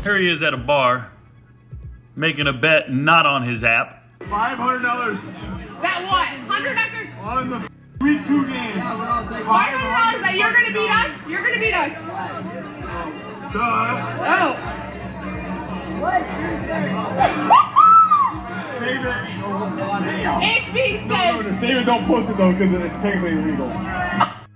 Here he is at a bar, making a bet not on his app. $500. That what? 100 acres? On the week 2 game. $500 that you're gonna beat us? You're gonna beat us. Oh. Save it. It's being saved. No, save it, don't post it though, because it's technically illegal.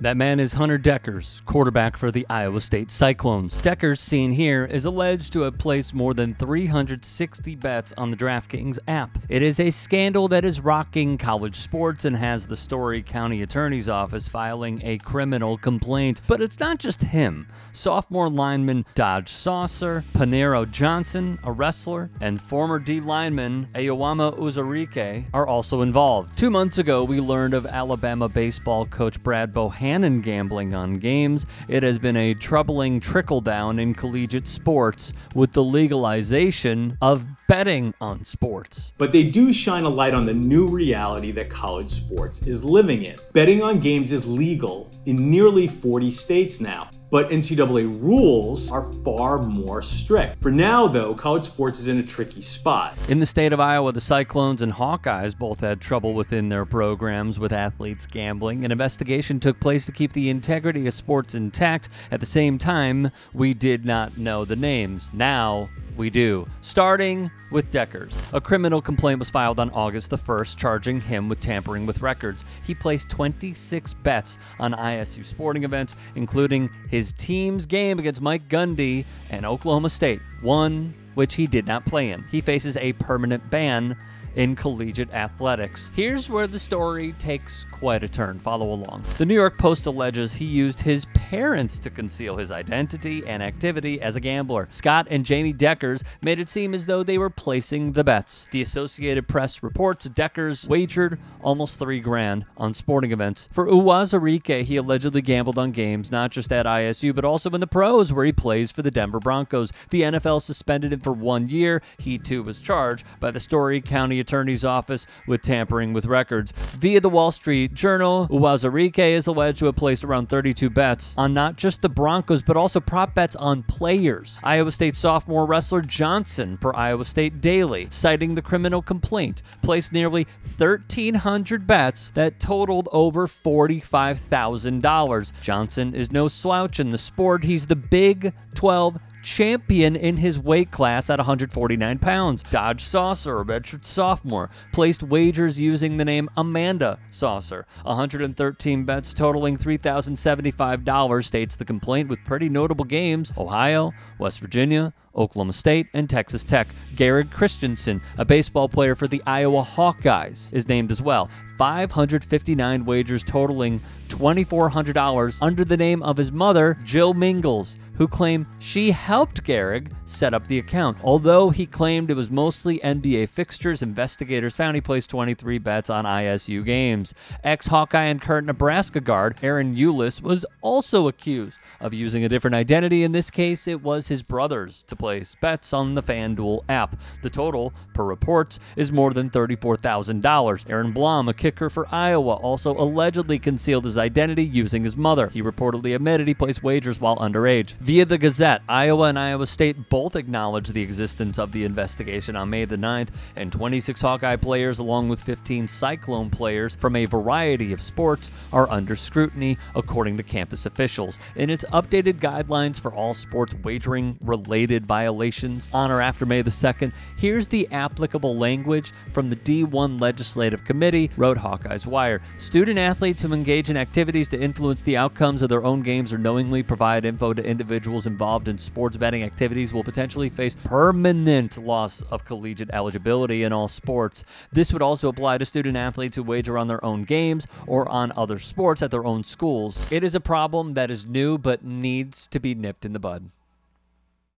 That man is Hunter Dekkers, quarterback for the Iowa State Cyclones. Dekkers, seen here, is alleged to have placed more than 360 bets on the DraftKings app. It is a scandal that is rocking college sports and has the Story County Attorney's Office filing a criminal complaint. But it's not just him. Sophomore lineman Dodge Saucer, Panero Johnson, a wrestler, and former D lineman Ayowama Uzarike are also involved. 2 months ago, we learned of Alabama baseball coach Brad Bohannon gambling on games. It has been a troubling trickle-down in collegiate sports with the legalization of betting on sports. But they do shine a light on the new reality that college sports is living in. Betting on games is legal in nearly 40 states now. But NCAA rules are far more strict. For now, though, college sports is in a tricky spot. In the state of Iowa, the Cyclones and Hawkeyes both had trouble within their programs with athletes gambling. An investigation took place to keep the integrity of sports intact. At the same time, we did not know the names. Now, we do. Starting with Dekkers. A criminal complaint was filed on August the 1st, charging him with tampering with records. He placed 26 bets on ISU sporting events, including his team's game against Mike Gundy and Oklahoma State, one which he did not play in. He faces a permanent ban in collegiate athletics. Here's where the story takes quite a turn. Follow along. The New York Post alleges he used his parents to conceal his identity and activity as a gambler. Scott and Jamie Dekkers made it seem as though they were placing the bets. The Associated Press reports Dekkers wagered almost $3,000 on sporting events. For Uwazurike, he allegedly gambled on games not just at ISU but also in the pros where he plays for the Denver Broncos. The NFL suspended him for 1 year. He too was charged by the Story County Attorney's Office with tampering with records. Via the Wall Street Journal, Uwazurike is alleged to have placed around 32 bets on not just the Broncos, but also prop bets on players. Iowa State sophomore wrestler Johnson, per Iowa State Daily, citing the criminal complaint, placed nearly 1,300 bets that totaled over $45,000. Johnson is no slouch in the sport. He's the Big 12 champion in his weight class at 149 pounds. Dodge Saucer, a redshirt sophomore, placed wagers using the name Amanda Saucer. 113 bets totaling $3,075, states the complaint, with pretty notable games: Ohio, West Virginia, Oklahoma State, and Texas Tech. Garrett Christensen, a baseball player for the Iowa Hawkeyes, is named as well. 559 wagers totaling $2,400 under the name of his mother, Jill Mingles, who claimed she helped Gehrig set up the account. Although he claimed it was mostly NBA fixtures, investigators found he placed 23 bets on ISU games. Ex-Hawkeye and current Nebraska guard Aaron Eulis was also accused of using a different identity. In this case, it was his brother's to place bets on the FanDuel app. The total, per reports, is more than $34,000. Aaron Blom, a kicker for Iowa, also allegedly concealed his identity using his mother. He reportedly admitted he placed wagers while underage. Via the Gazette, Iowa and Iowa State both acknowledged the existence of the investigation on May the 9th, and 26 Hawkeye players along with 15 Cyclone players from a variety of sports are under scrutiny, according to campus officials. In its updated guidelines for all sports wagering-related violations on or after May the 2nd, here's the applicable language from the D1 Legislative Committee, wrote Hawkeye's Wire. Student-athletes who engage in activities to influence the outcomes of their own games or knowingly provide info to individuals involved in sports betting activities will potentially face permanent loss of collegiate eligibility in all sports. This would also apply to student-athletes who wager on their own games or on other sports at their own schools. It is a problem that is new but needs to be nipped in the bud.